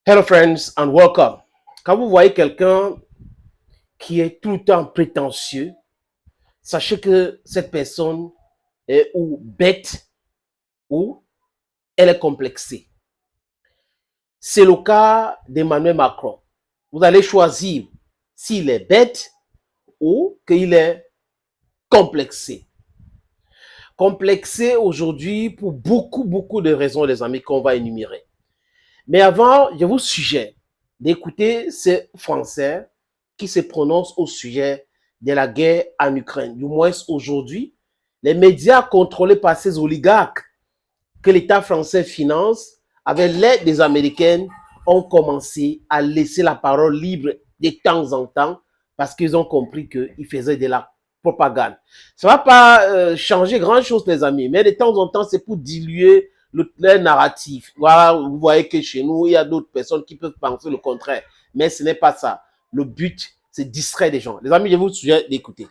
Hello friends and welcome. Quand vous voyez quelqu'un qui est tout le temps prétentieux, sachez que cette personne est ou bête ou elle est complexée. C'est le cas d'Emmanuel Macron. Vous allez choisir s'il est bête ou qu'il est complexé. Complexé aujourd'hui pour beaucoup de raisons, les amis, qu'on va énumérer. Mais avant, je vous suggère d'écouter ces Français qui se prononcent au sujet de la guerre en Ukraine. Du moins aujourd'hui, les médias contrôlés par ces oligarques que l'État français finance, avec l'aide des Américains, ont commencé à laisser la parole libre de temps en temps parce qu'ils ont compris qu'ils faisaient de la propagande. Ça ne va pas changer grand-chose, les amis, mais de temps en temps, c'est pour diluer le narratif. Voilà, vous voyez que chez nous, il y a d'autres personnes qui peuvent penser le contraire. Mais ce n'est pas ça. Le but, c'est distraire les gens. Les amis, je vous suggère d'écouter.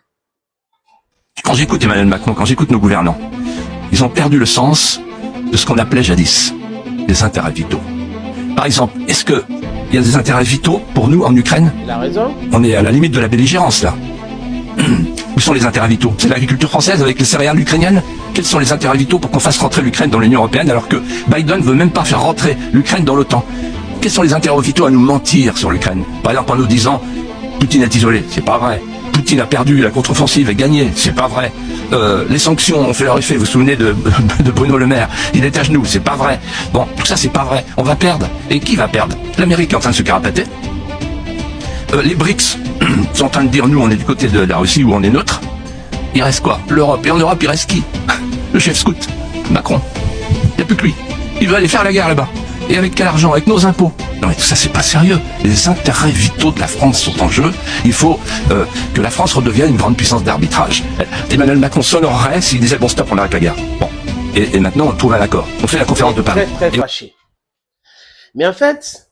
Quand j'écoute Emmanuel Macron, quand j'écoute nos gouvernants, ils ont perdu le sens de ce qu'on appelait jadis les intérêts vitaux. Par exemple, est-ce qu'il y a des intérêts vitaux pour nous en Ukraine? Il a raison. On est à la limite de la belligérance, là. Où sont les intérêts vitaux? C'est l'agriculture française avec les céréales ukrainiennes? Quels sont les intérêts vitaux pour qu'on fasse rentrer l'Ukraine dans l'Union européenne alors que Biden ne veut même pas faire rentrer l'Ukraine dans l'OTAN? Quels sont les intérêts vitaux à nous mentir sur l'Ukraine? Par exemple, en nous disant Poutine est isolé, c'est pas vrai. Poutine a perdu, la contre-offensive est gagnée, c'est pas vrai. Les sanctions ont fait leur effet, vous vous souvenez de Bruno Le Maire, il est à genoux, c'est pas vrai. Bon, tout ça c'est pas vrai, on va perdre. Et qui va perdre? L'Amérique est en train de se carapater. Les BRICS sont en train de dire nous on est du côté de la Russie ou on est neutre. Il reste quoi? L'Europe. Et en Europe il reste qui? Le chef scout, Macron. Il n'y a plus que lui. Il veut aller faire la guerre là-bas. Et avec quel argent? Avec nos impôts. Non mais tout ça c'est pas sérieux. Les intérêts vitaux de la France sont en jeu. Il faut que la France redevienne une grande puissance d'arbitrage. Emmanuel Macron s'honorerait s'il disait bon stop, on arrête la guerre. Bon. Et maintenant on trouve un accord. On fait la conférence de Paris. Très fâché. Mais en fait,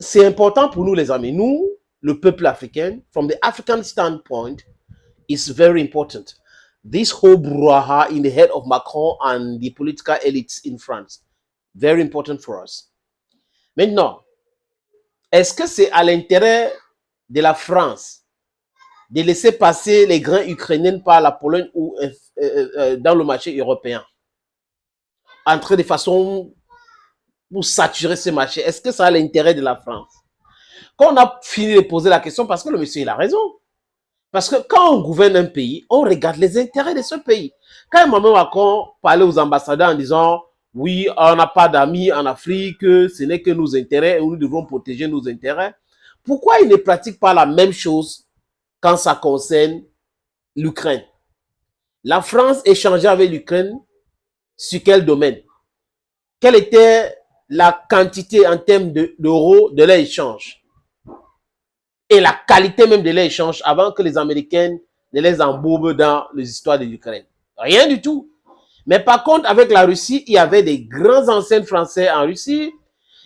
c'est important pour nous les amis. Nous, le peuple africain, from the African standpoint, is very important. This whole brouhaha in the head of Macron and the political elites in France, very important for us. Maintenant, est-ce que c'est à l'intérêt de la France de laisser passer les grains ukrainiens par la Pologne ou dans le marché européen, entrer de façon pour saturer ce marché? Est-ce que ça a l'intérêt de la France? Quand on a fini de poser la question, parce que le monsieur il a raison. Parce que quand on gouverne un pays, on regarde les intérêts de ce pays. Quand Emmanuel Macron parlait aux ambassadeurs en disant « Oui, on n'a pas d'amis en Afrique, ce n'est que nos intérêts et nous devons protéger nos intérêts », pourquoi il ne pratique pas la même chose quand ça concerne l'Ukraine? La France échangeait avec l'Ukraine sur quel domaine? Quelle était la quantité en termes d'euros de l'échange? Et la qualité même de l'échange avant que les Américains ne les embourbent dans les histoires de l'Ukraine. Rien du tout. Mais par contre, avec la Russie, il y avait des grands enseignes français en Russie.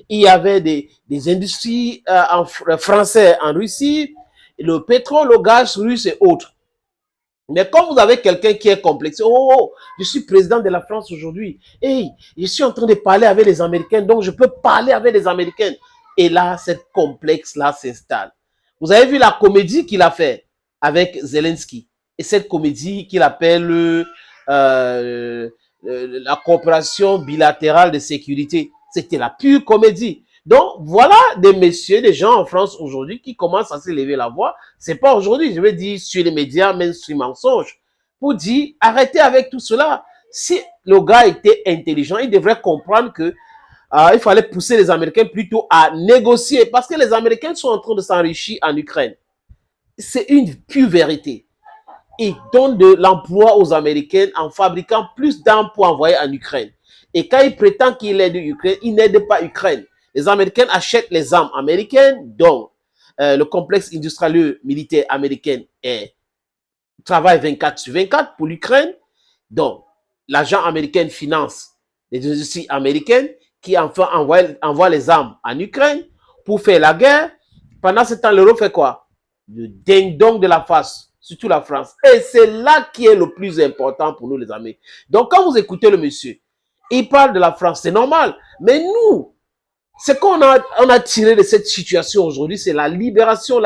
Il y avait des industries françaises en Russie. Le pétrole, le gaz russe et autres. Mais quand vous avez quelqu'un qui est complexé, oh, je suis président de la France aujourd'hui. Hey, je suis en train de parler avec les Américains, donc je peux parler avec les Américains. Et là, cette complexe-là s'installe. Vous avez vu la comédie qu'il a fait avec Zelensky. Et cette comédie qu'il appelle la coopération bilatérale de sécurité. C'était la pure comédie. Donc, voilà des messieurs, des gens en France aujourd'hui qui commencent à se lever la voix. C'est pas aujourd'hui, je veux dire, sur les médias mainstream mensonges. Pour dire, arrêtez avec tout cela. Si le gars était intelligent, il devrait comprendre que il fallait pousser les Américains plutôt à négocier parce que les Américains sont en train de s'enrichir en Ukraine. C'est une pure vérité. Ils donnent de l'emploi aux Américains en fabriquant plus d'armes pour envoyer en Ukraine. Et quand ils prétendent qu'ils aident l'Ukraine, ils n'aident pas l'Ukraine. Les Américains achètent les armes américaines, donc le complexe industriel militaire américain travaille 24/24 pour l'Ukraine. Donc, l'argent américain finance les industries américaines qui enfin envoie les armes en Ukraine pour faire la guerre. Pendant ce temps, l'Europe fait quoi? Le ding-dong de la face, surtout la France. Et c'est là qui est le plus important pour nous, les amis. Donc, quand vous écoutez le monsieur, il parle de la France, c'est normal. Mais nous, Ce qu'on on a tiré de cette situation aujourd'hui, c'est la libération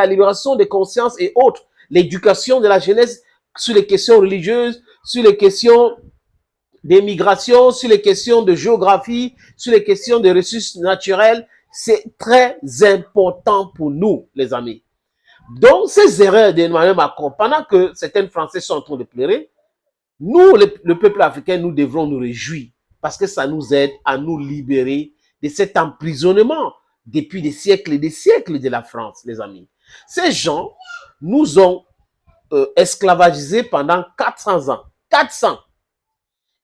des consciences et autres, l'éducation de la jeunesse sur les questions religieuses, sur les questions des migrations, sur les questions de géographie, sur les questions de ressources naturelles. C'est très important pour nous, les amis. Donc, ces erreurs d'Emmanuel Macron, pendant que certains Français sont en train de pleurer, nous, le peuple africain, nous devrons nous réjouir parce que ça nous aide à nous libérer de cet emprisonnement depuis des siècles et des siècles de la France, les amis. Ces gens nous ont esclavagisés pendant 400 ans. 400.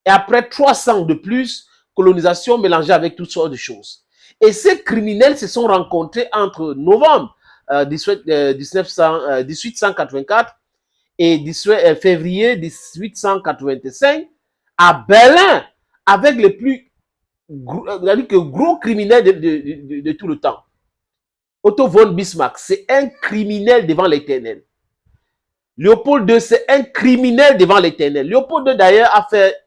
Et après 300 de plus, colonisation mélangée avec toutes sortes de choses. Et ces criminels se sont rencontrés entre novembre 1884 et février 1885 à Berlin avec les plus gros criminels de tout le temps. Otto von Bismarck, c'est un criminel devant l'éternel. Léopold II, c'est un criminel devant l'éternel. Léopold II, d'ailleurs, a fait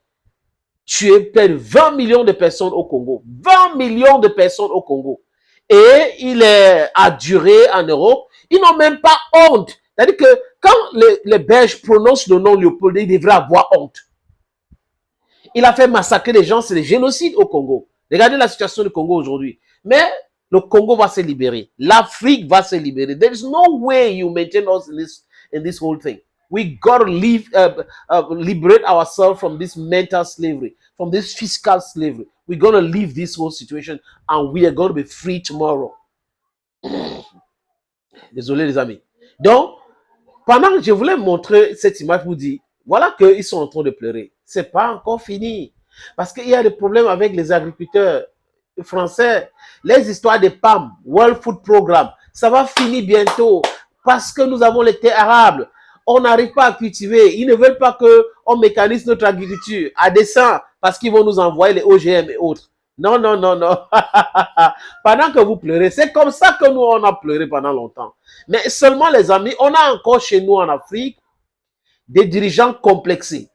tuer près de 20 millions de personnes au Congo. 20 millions de personnes au Congo. Et il a duré en Europe. Ils n'ont même pas honte. C'est-à-dire que quand les Belges prononcent le nom Léopold, ils devraient avoir honte. Il a fait massacrer des gens, c'est le génocide au Congo. Regardez la situation du Congo aujourd'hui. Mais le Congo va se libérer. L'Afrique va se libérer. There is no way you maintain us in this whole thing. We got to liberate ourselves from this mental slavery, from this fiscal slavery. We're going to leave this whole situation and we are going to be free tomorrow. Désolé les amis. Donc, pendant que je voulais montrer cette image pour dire, voilà qu'ils sont en train de pleurer. C'est pas encore fini. Parce qu'il y a des problèmes avec les agriculteurs français. Les histoires des PAM, World Food Programme, ça va finir bientôt. Parce que nous avons les terres arables. On n'arrive pas à cultiver. Ils ne veulent pas qu'on mécanise notre agriculture à dessein parce qu'ils vont nous envoyer les OGM et autres. Non, non, non, non. Pendant que vous pleurez, c'est comme ça que nous, on a pleuré pendant longtemps. Mais seulement, les amis, on a encore chez nous en Afrique des dirigeants complexés.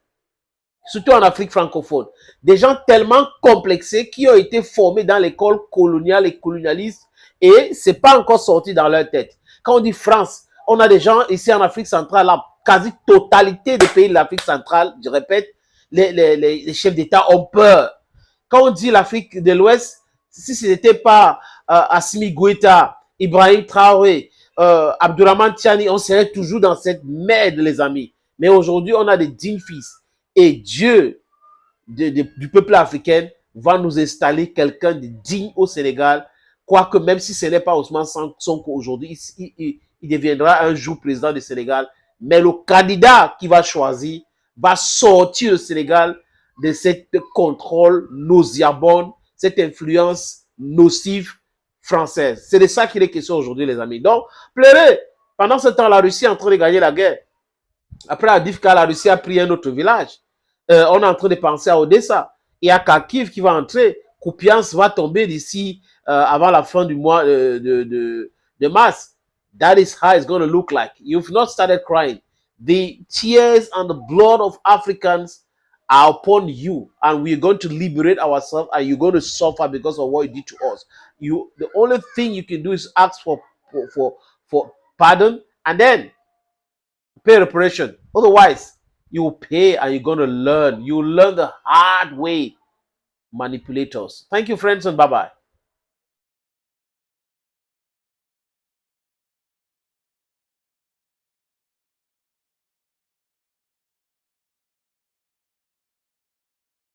Surtout en Afrique francophone. Des gens tellement complexés qui ont été formés dans l'école coloniale et colonialiste et c'est pas encore sorti dans leur tête. Quand on dit France, on a des gens ici en Afrique centrale, la quasi-totalité des pays de l'Afrique centrale, je répète, les chefs d'État ont peur. Quand on dit l'Afrique de l'Ouest, si ce n'était pas Assimi Goïta, Ibrahim Traoré, Abdourahmane Tiani, on serait toujours dans cette merde, les amis. Mais aujourd'hui, on a des dignes fils. Et Dieu du peuple africain va nous installer quelqu'un de digne au Sénégal. Quoique même si ce n'est pas Ousmane Sonko aujourd'hui, il deviendra un jour président du Sénégal. Mais le candidat qui va choisir va sortir le Sénégal de cette contrôle nauséabonde, cette influence nocive française. C'est de ça qu'il est question aujourd'hui, les amis. Donc, pleurez. Pendant ce temps, la Russie est en train de gagner la guerre. Après la Divka, la Russie a pris un autre village. On est en train de penser à Odessa. Il y a Kharkiv qui va entrer. Kupiansk va tomber d'ici avant la fin du mois de mars. That is how it's going to look like. You've not started crying. The tears and the blood of Africans are upon you, and we're going to liberate ourselves, and you're going to suffer because of what you did to us. The only thing you can do is ask for pardon, and then pay reparation. Otherwise, you will pay, and you're going to learn. You will learn the hard way, manipulators. Thank you, friends, and bye-bye.